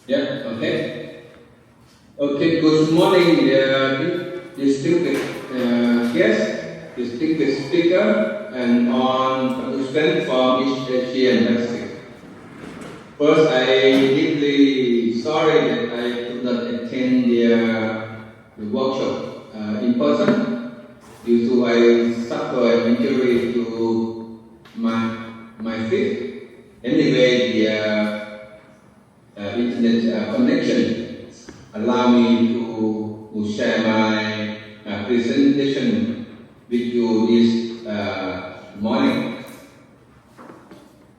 Yeah, okay. Okay, good morning, distinguished guests, distinguished speaker, and on participants from East Asia and Pacific. First, I deeply sorry that I could not attend the workshop in person due to I suffered injury to my feet. Anyway, the internet connection allow me to share my presentation with you this morning.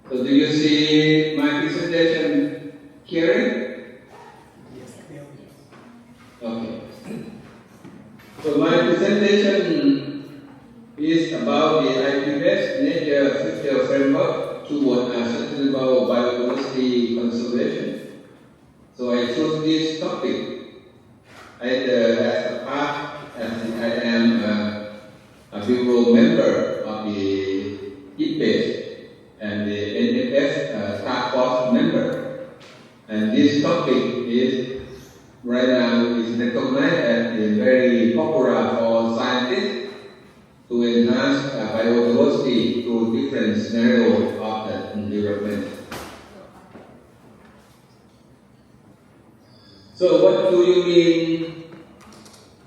So do you see my presentation here? Okay. So my presentation is about the IES Nature Physical Framework toward sustainable biodiversity conservation. So I chose this topic as a part, as I am a bureau member of the IPES and the NFF task force member. And this topic is right now is recognized as very popular for scientists to enhance biodiversity through different scenarios of the environment. So what do you mean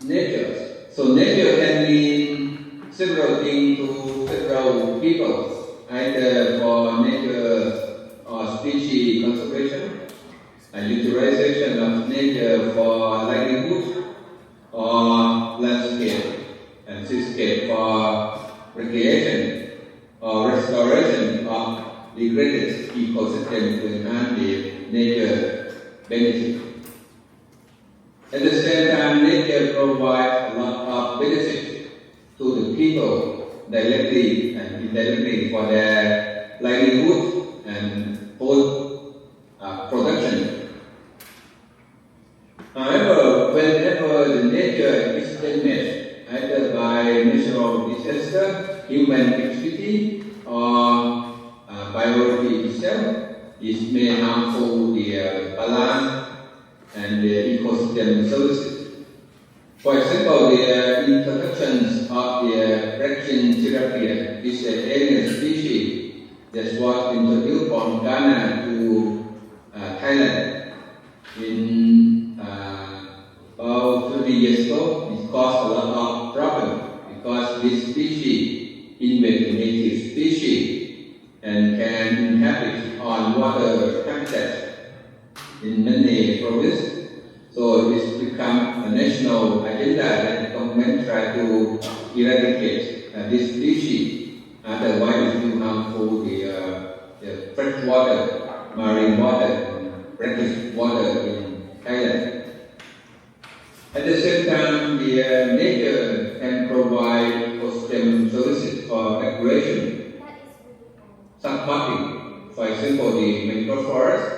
nature? So nature can mean several things to several people, either for nature or species conservation, utilization of nature for livelihood, or landscape and seascape for recreation, or restoration of degraded ecosystem to enhance the nature benefit. At the same time, nature provides a lot of benefits to the people directly and indirectly for their livelihood and food production. However, whenever the nature is damaged, either by natural disaster, human activity, or biology itself, it may harmful the balance and the ecosystem services. For example, the introduction of the vaccine therapy is an alien species that was introduced from Ghana to Thailand in about 30 years ago. It caused a lot of problems because this species invades native species and can inhabit on water habitats in many provinces. So it's become a national agenda that the government try to eradicate this species. Otherwise, it will harmful the fresh water, marine water, and brackish water in Thailand. At the same time, the nature can provide ecosystem services for recreation, supporting, for example, the mangrove forest.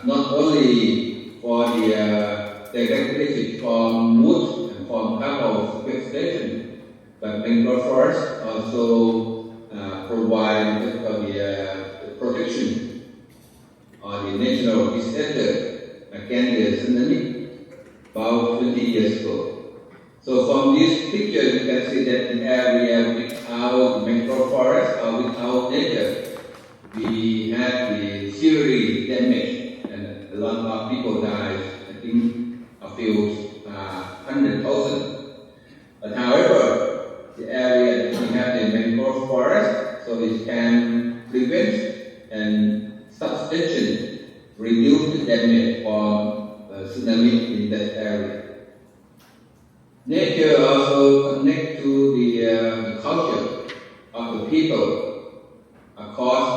Not only for the direct benefit from wood and from carbon sequestration, but mangrove forests also provide the protection or the natural disaster against the tsunami about 20 years ago. So from this picture, you can see that the area without mangrove forest or without nature, we have the serious damage and a lot of people died. I think a few 100,000. But however, the area that we have the mangrove forest, so it can prevent and substantially reduce the damage from tsunami in that area. Nature also connects to the culture of the people across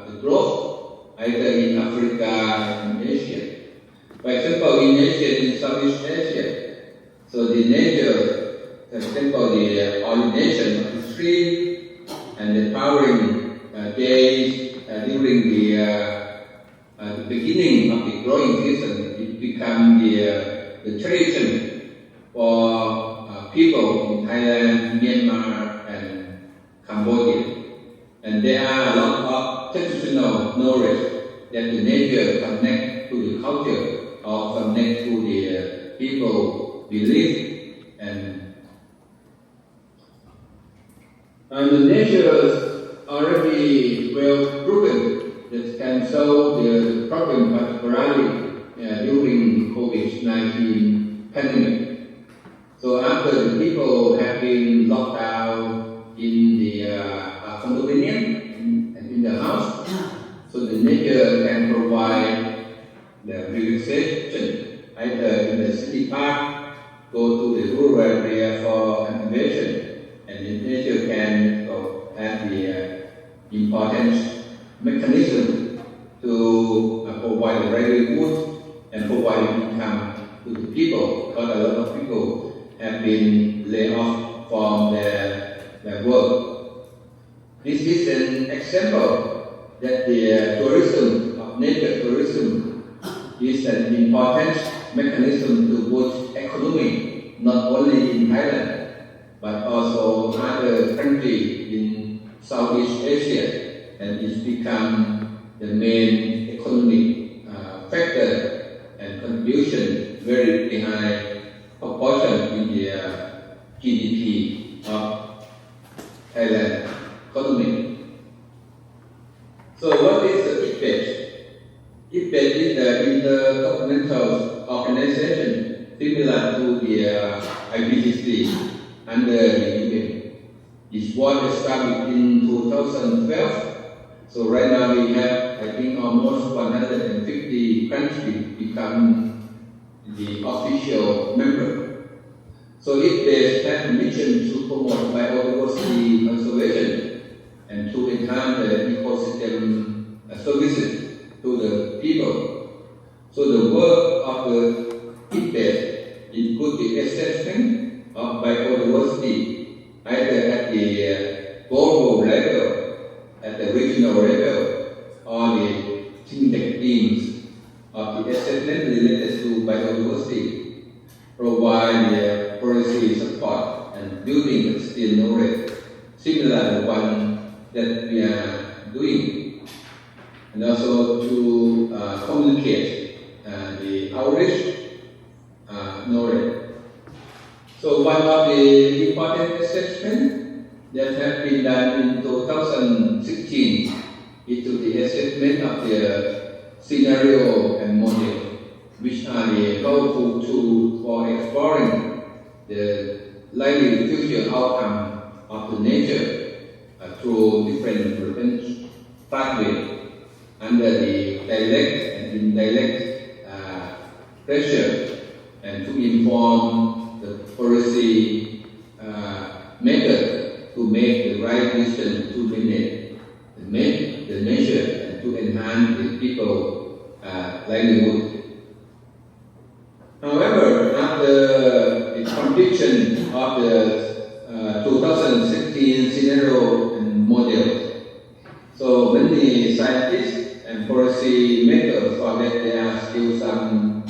the globe, either in Africa and Asia. For example, in Asia, in Southeast Asia, so the nature, for example, the origination of the tree and the flowering days during the beginning of the growing season, it becomes the tradition for people in Thailand, Myanmar, and Cambodia. And there are a lot of traditional knowledge that the nature connect connect to the culture or connect to the people belief and the nature already well proven that can solve the problem particularly during COVID-19 pandemic. So after the people have been locked down in the condominium and in the house, so the nature can provide the relaxation either in the city park, go to the rural area for activation, and the nature can have the important mechanism to provide the livelihood and provide income to the people, because a lot of people have been laid off from their work. This is an example that the tourism, nature tourism, is an important mechanism to boost economy, not only in Thailand, but also other countries in Southeast Asia, and it's become the main economic factor and contribution very high proportion in the GDP of Thailand economy. So what is the IES? IES is the intergovernmental organization similar to the IPCC under the UN. It was established in 2012. So right now we have, I think, almost 150 countries become the official member. So IES has a mission to promote biodiversity conservation and to enhance the ecosystem services to the people. So the work of the IES includes the assessment of biodiversity either at the global level, at the regional level, or the synthetic themes of the assessment related to biodiversity, provide the policy support and building the skill knowledge, similar to the one that we are doing, and also to communicate the outreach knowledge. So one of the important assessments that have been done in 2016 is to the assessment of the scenario and model, which are the powerful tools for exploring the likely future outcome of the nature through different prevention pathways under the direct and indirect pressure, and to inform the policy maker to make the right decision to make the measure and to enhance the people livelihood. However, after the completion of the 2016 scenario and model, so many scientists and policy makers found that there are still some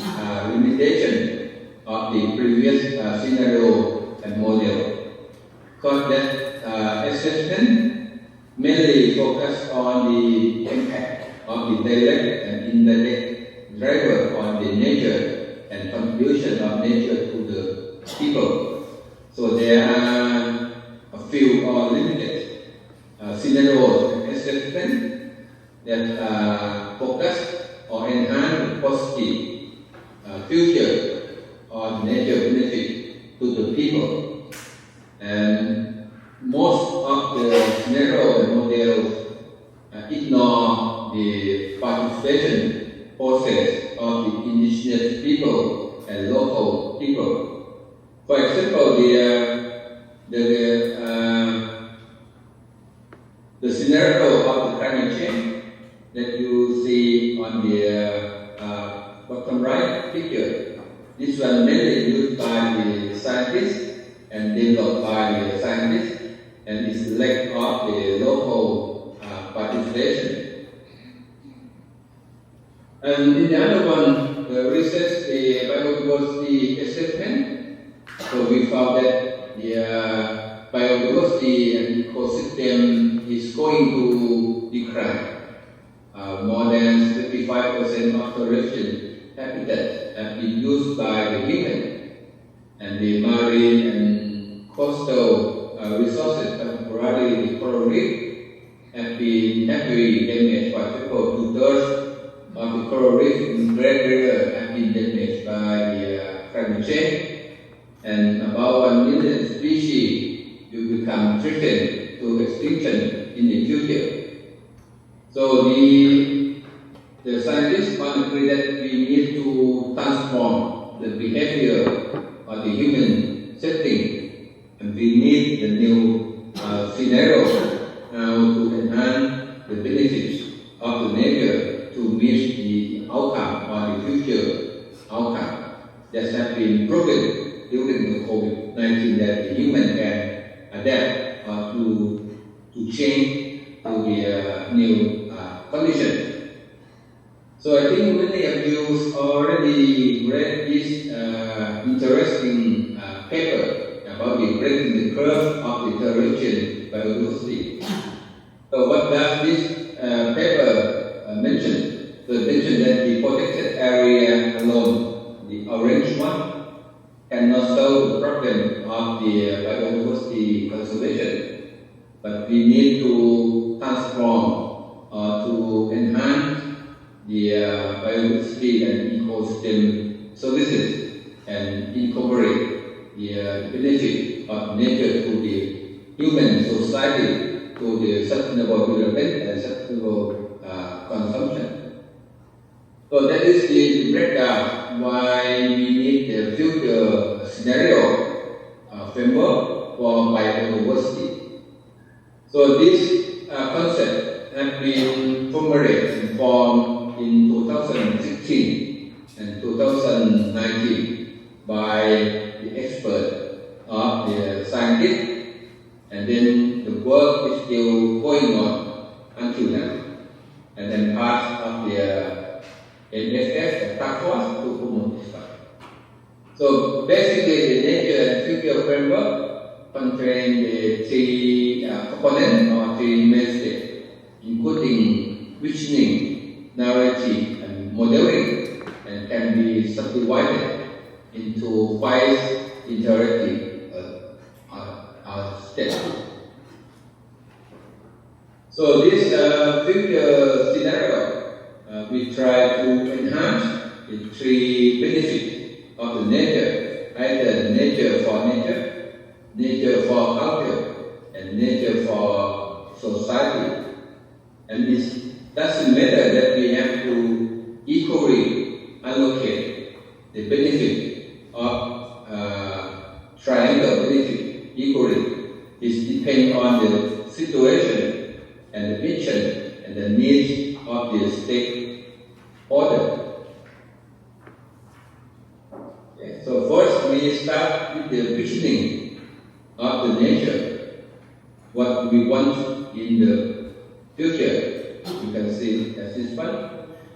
limitations of the previous scenario and model, because that assessment mainly focused on the impact of the direct and indirect driver on the nature and contribution of nature to the people. So there are a few or limited scenarios and assessment that focus or enhance the positive future or nature benefit to the people. And most of the scenario and models ignore the participation process of the indigenous people and local people. For example, the scenario of the climate change that you see on the bottom right picture. This one mainly used by the scientists and developed by the scientists, and is lack of the local participation. And in the other one, the research, the biodiversity assessment, so we found that the biodiversity and ecosystem is going to decline. More than 35% 85% of the region habitat have been used by the human, and the marine and coastal resources, particularly the coral reef, have been heavily damaged. For example, 2/3 of the coral reef in Great River have been damaged by the climate change, and about 1 million species will become threatened to extinction in the future. So the scientists agree that we need to transform the behavior of the human setting, and we need the new scenario to enhance the benefits of the nature to meet the outcome or the future outcome that has been proven during the COVID-19, that the human can adapt to change to the new condition. So I think many of you already read this interesting paper about the breaking the curve of the terrestrial biodiversity. So what does this paper mention? So it mentioned that the protected area alone, the orange one, cannot solve the problem of the biodiversity conservation, but we need to transform to enhance the biodiversity and ecosystem services and incorporate the benefit of nature to the human society, to the sustainable development and sustainable consumption. So that is the breakdown why we need the future scenario framework for biodiversity. So this concept has been formulated and formed in 2016 and 2019 by the expert of the scientists, and then the work is still going on until now, and then part of the NSF task force to promote this one. So basically, the nature and future framework contain the three components or three main steps, including visioning, narrative, and modeling, and can be subdivided into 5 interactive steps. So this future scenario, we try to enhance the 3 benefits of the nature, either nature for nature, nature for culture, and nature for society. And it doesn't matter that we have to equally allocate the benefit of triangle benefit equally. It depends on the situation and the mission and the needs of the stakeholder. Okay. So first we start with the visioning of the nature, what we want in the future. You can see as this one.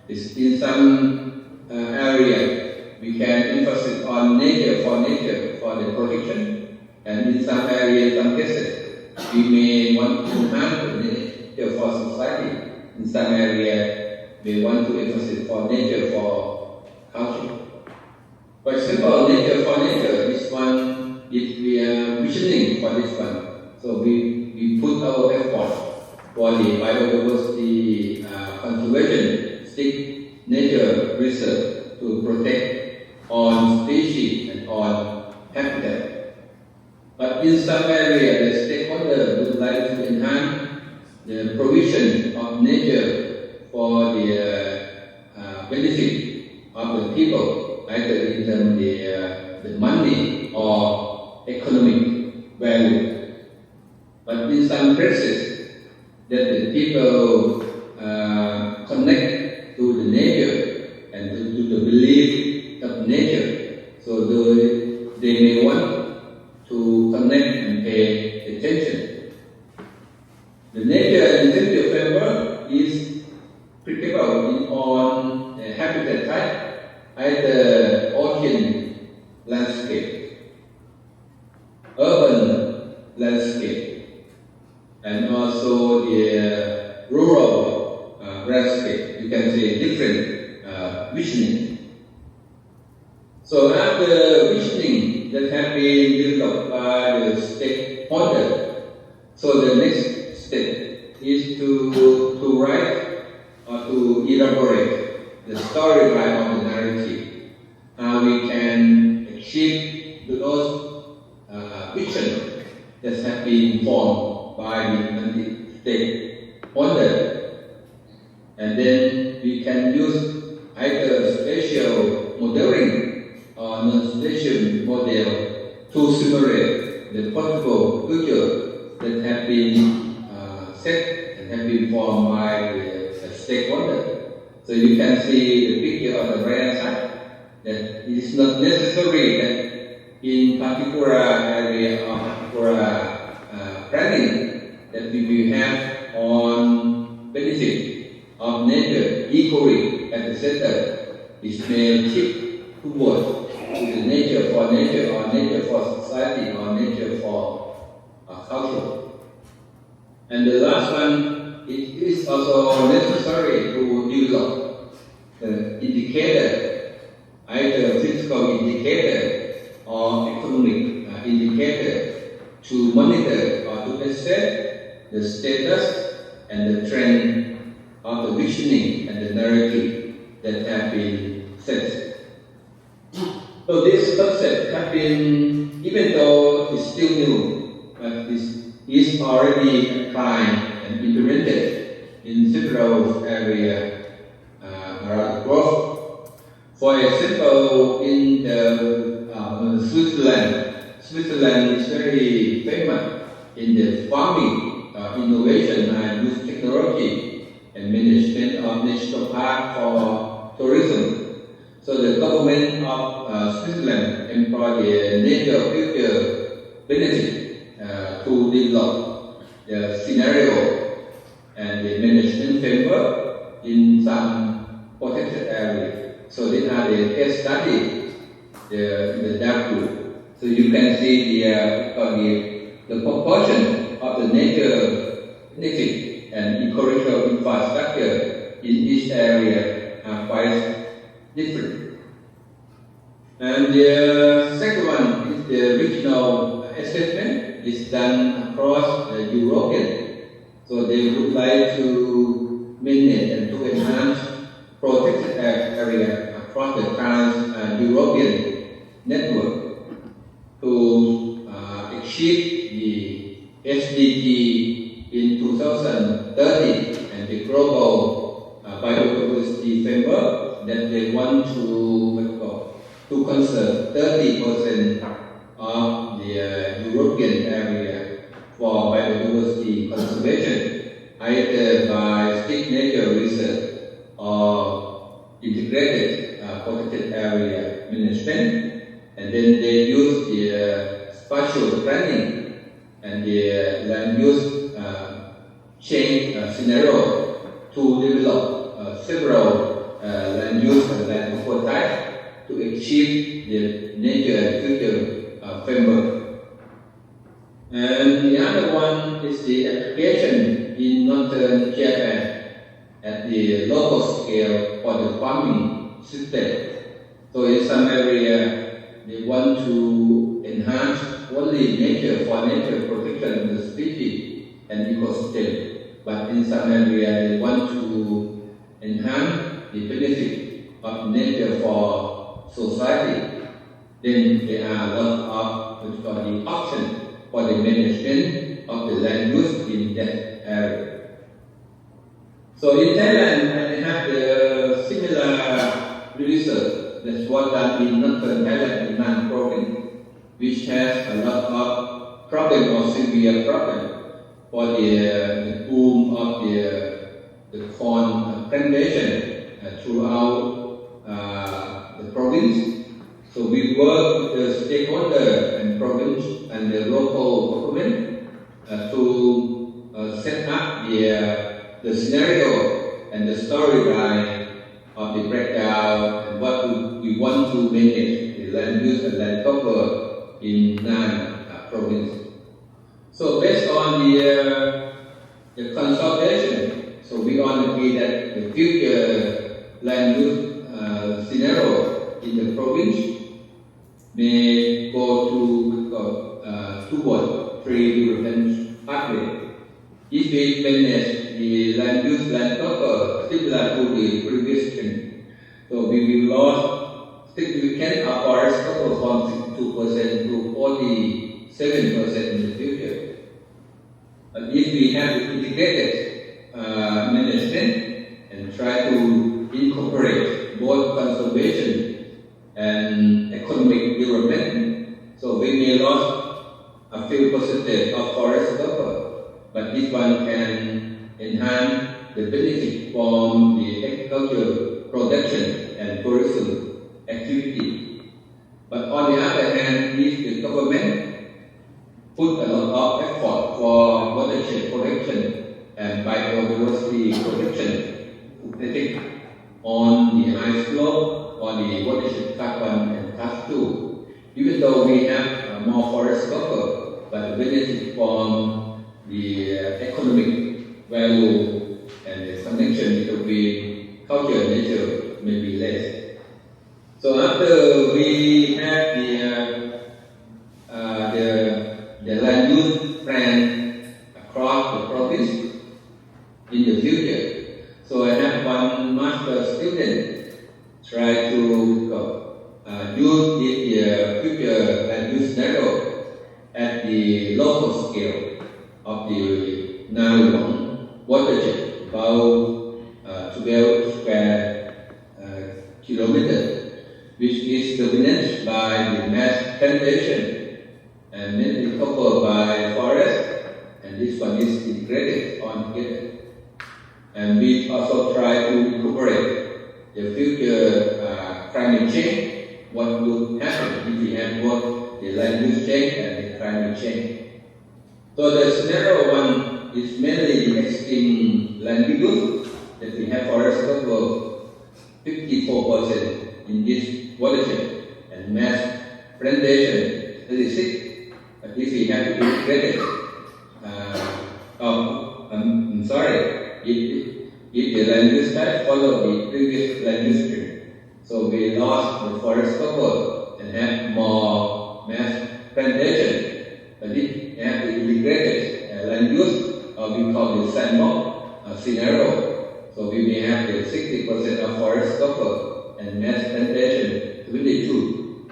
Is in some area we can emphasize on nature for the protection, and in some area, in some cases, we may want to enhance the nature for society. In some area, we want to emphasize for nature for culture. For example, nature for nature, this one, if we are visioning for this one, so we put our effort for the biodiversity conservation, stick nature research to protect on species and on habitat. But in some area, the stakeholder would like to enhance the provision of nature for the benefit of the people, either in terms of the money or economic value. But in some cases, that the people connect to the nature and to the belief of nature, so they may want to connect and pay attention. The nature and nature framework is applicable on a habitat type, either ocean landscape, urban landscape, and also the rural landscape. You can So after visioning that have been developed by the stakeholder, so the next step is to write or to elaborate the storyline of the narrative. How we can achieve those vision that have been formed by the stakeholder, and then we can use either spatial modeling or non-spatial model to simulate the possible future that have been set and have been formed by the stakeholder. So you can see the picture on the right side that it is not necessary that in particular area or particular planning that we will have on benefit of nature equally at the center. This may tip towards to the nature for nature or nature for society or nature for culture. And the last one, it is also necessary to develop the indicator, either physical indicator or economic indicator to monitor or to assess the status and the trend of the visioning and the narrative that have been set. So this concept has been, even though it's still new, but this is already applied and implemented in several areas around the globe. For example, in Switzerland is very famous in the farming innovation and use technology and management of national park for tourism. So the government of Switzerland employ the nature future benefit to develop the scenario and the management framework in some protected area. So these are the case study, the dark blue. So you can see the proportion of the nature benefit and ecological infrastructure in each area are quite different. And the second one is the regional assessment. It's done across the European. So they would like to manage and to enhance protected area across the trans-European network to achieve the SDG in 2030 and the global biodiversity framework that they want to conserve 30% of the European area for biodiversity conservation, either by strict nature research or integrated protected area management, and then they use the spatial planning and the land use change scenario to develop several land use and land types to achieve the nature and future framework. And the other one is the application in northern Japan at the local scale for the farming system. So in some area, they want to enhance only nature for nature protection of the species and ecosystem. But in some area, they want to enhance the benefit of nature for society. Then there are a lot of the options for the management of the land use in that area. So in Thailand, I have the similar research that's what done in northern Thailand, in Nan province, which has a lot of problem or severe problem for the boom of the corn plantation throughout the province. So we work with the stakeholder and province and the local government to set up the scenario and the storyline of the breakdown and what we want to manage the land use and land cover in Nan province. So based on the consultation, so we all agree that the future land use scenario in the province may go toward free development pathway. If we manage the land use land cover similar to the previous trend, so we will lose significant forest cover from 62% to 47% in the future. But if we have integrated management and try to incorporate both conservation and economic development, so we may lose a few percentage of forest cover, but this one can enhance the benefit from the agriculture production and tourism activity. But on the other hand, if the government put a lot of effort for watershed protection and biodiversity protection, protect on the high slope, on the watershed Class 1 and Class 2, even though we have more forest cover, but the benefit from the economic value and the connection between culture and nature may be less. So after we have the land use plan across the province in the future, so I have one master student try to use the future land use scenario at the local scale of the Nalong watershed, about 12 square kilometers, which is dominated by the mass plantation and mainly covered by forest, and this one is integrated on together. And we also try to incorporate the future climate change, what would happen if we have both the land use change and the climate change. So the scenario one is mainly the extreme land use, that we have forest cover 54% in this watershed and mass plantation 36%. But if we have integrated, if the land use type follow the previous land use stream, so we lost the forest cover and have more mass plantation. But if we have the integrated land use, we call the sandbox scenario, so we may have the 60% of forest cover and mass plantation 22.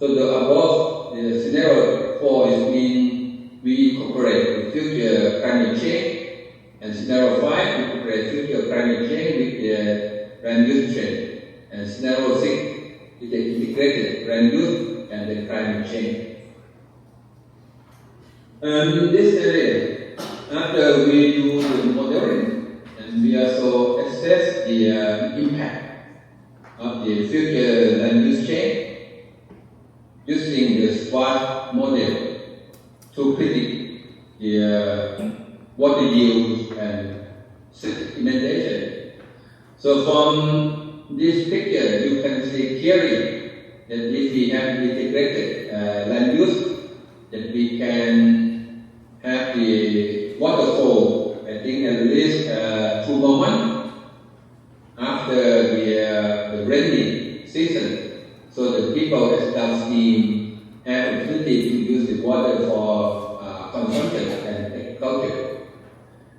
So the above the scenario 4 is mean we incorporate the future climate change, and scenario 5 incorporate future climate change with the land use trend, and scenario 6 is the integrated land use and the climate change. In this area, after we do the modeling, and we also assess the impact of the future land use change using the SWOT model to predict the water use and sedimentation. So from this picture, you can see clearly that if we have integrated land use, that we can have the waterfall, I think at least 2 more months after the rainy season. So the people at downstream have opportunity to use the water for consumption and agriculture.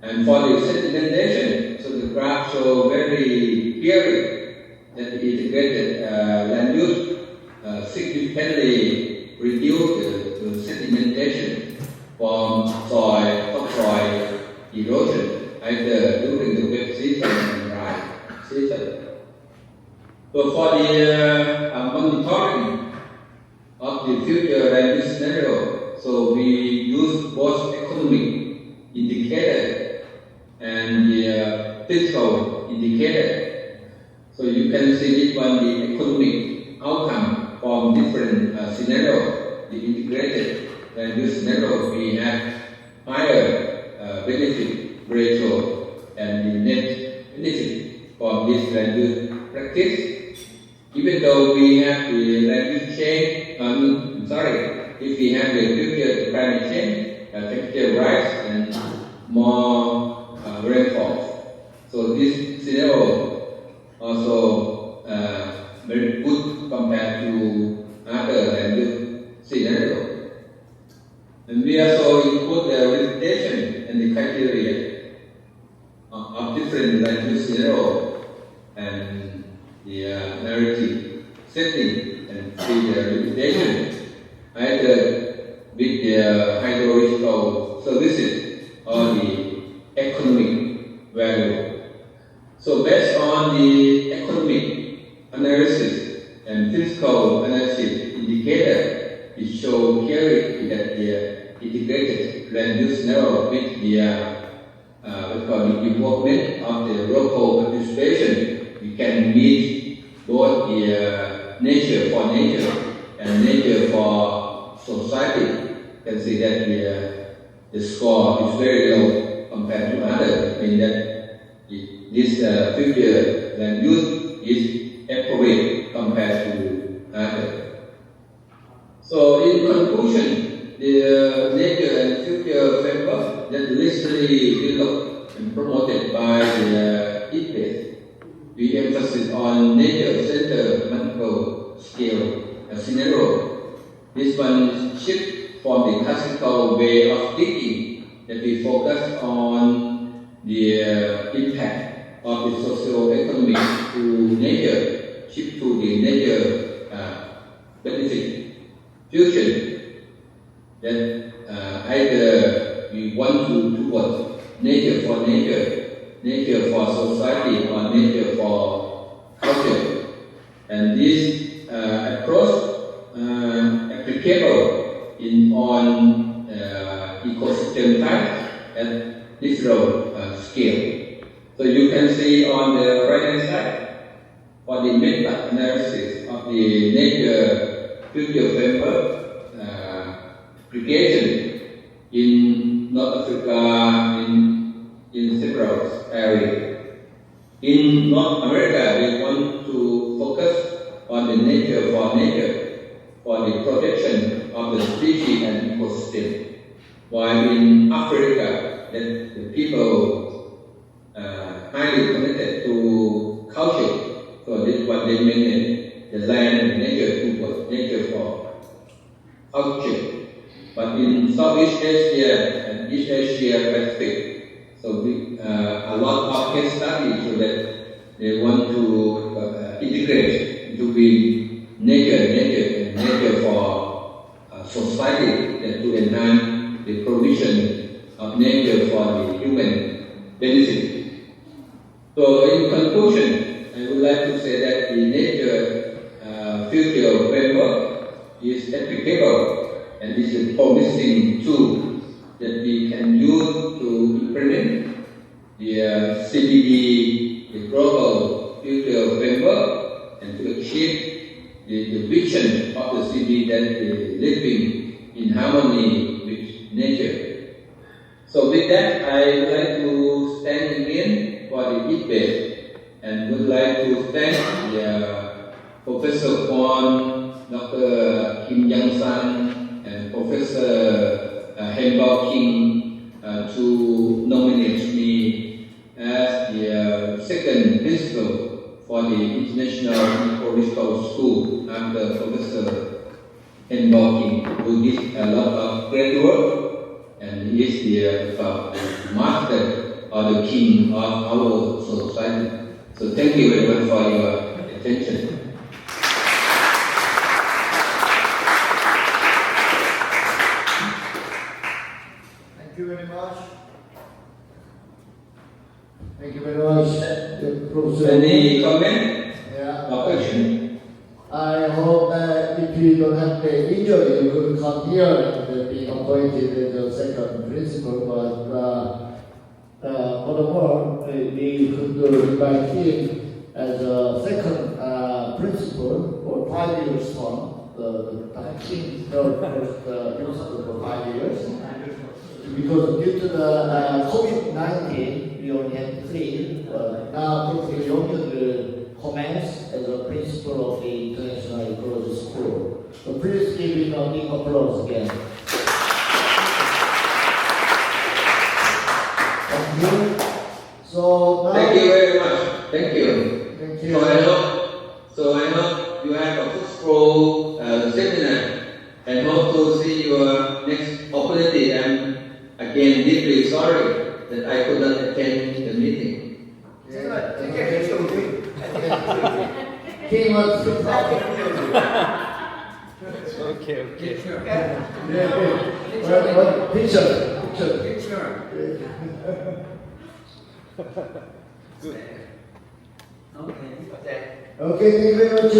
And for the sedimentation, so the graph shows very clearly that the integrated land use significantly reduce the sedimentation from soil, topsoil erosion, either during the wet season and dry season. So for the monitoring of the future land use scenario, so we use both economic indicator and the physical indicator. So you can see this one, the economic outcome from different scenarios. The integrated land use scenario, we have higher benefit ratio and the net benefit from this land use practice. Even though we have the land use change, if we have the future climate change, temperature rise and more rainfall. So this scenario also very good compared to other land use see the limitation either with the hydrological services or the economic value. So based on the economic analysis and fiscal analysis indicator, it shows clearly that the integrated land use scenario with the involvement of the local participation, we can meet both the nature for nature and nature for society. You can see that the score is very low compared to others, meaning that this future land use is appropriate compared to others. So in conclusion, the nature and future framework that recently developed and promoted by the IES, we emphasize on nature-centered multiple scale scenario. This one shift from the classical way of thinking that we focus on the impact of the socio-economic to nature, shift to the nature benefit fusion. That either we want to towards nature for nature, nature for society, or nature for culture. And this approach applicable in on ecosystem type at different scale. So you can see on the right hand side for the meta-analysis of the nature future framework application in North Africa in several areas. In North America, we want to focus on the nature for the protection of the species and ecosystem. While in Africa, the people highly connected to culture, so this is what they mean the land and nature towards nature for culture. But in Southeast Asia and East Asia Pacific, so a lot of case studies so that they want to integrate between nature and nature for society and to enhance the provision of nature for the human benefit. So in conclusion, I would like to say that the nature future framework is applicable. And this is a promising tool that we can use to implement the CBD, the global future framework, and to achieve the vision of the CBD that is living in harmony with nature. So with that, I would like to stand again for the debate and would like to thank the Professor Kwon, Dr. Kim Yang-san, and Professor Henbao King to nominate me as the second principal for the International Ecological School after Professor Henbao King, who did a lot of great work and he is the master or the king of our society. So thank you very much for your attention. Thank you very much. Thank you very much, Professor. Any comment Yeah. or question? I hope that if you don't have the injury, you could come here and be appointed as the second principal. But furthermore, we could invite him as a second principal for 5 years term. The king served first principal for 5 years. Because due to the COVID-19, we only had 3. Now Professor Yong will commence as a principal of the International Ecology School. So please give him a big applause again. Thank you. So now Thank you very much. Thank you. Thank you. So I hope you have a fruitful seminar and hope to see your next opportunity. I'm again deeply sorry that I could not attend the meeting. King was Okay. What picture? Okay, thank you very much.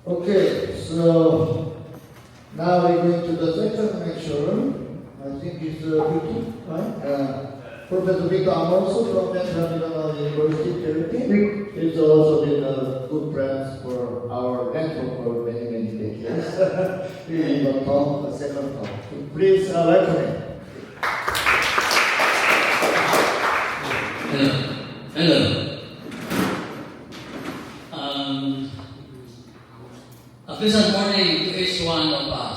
Okay, so now we're going to the second lecture. I think it's Vicky, right? Professor Victor Amoso from National University, Philippines. He's also been a good friend for our network for many decades. We will talk the second talk. Please welcome him. Hello. A pleasant morning to each one of us.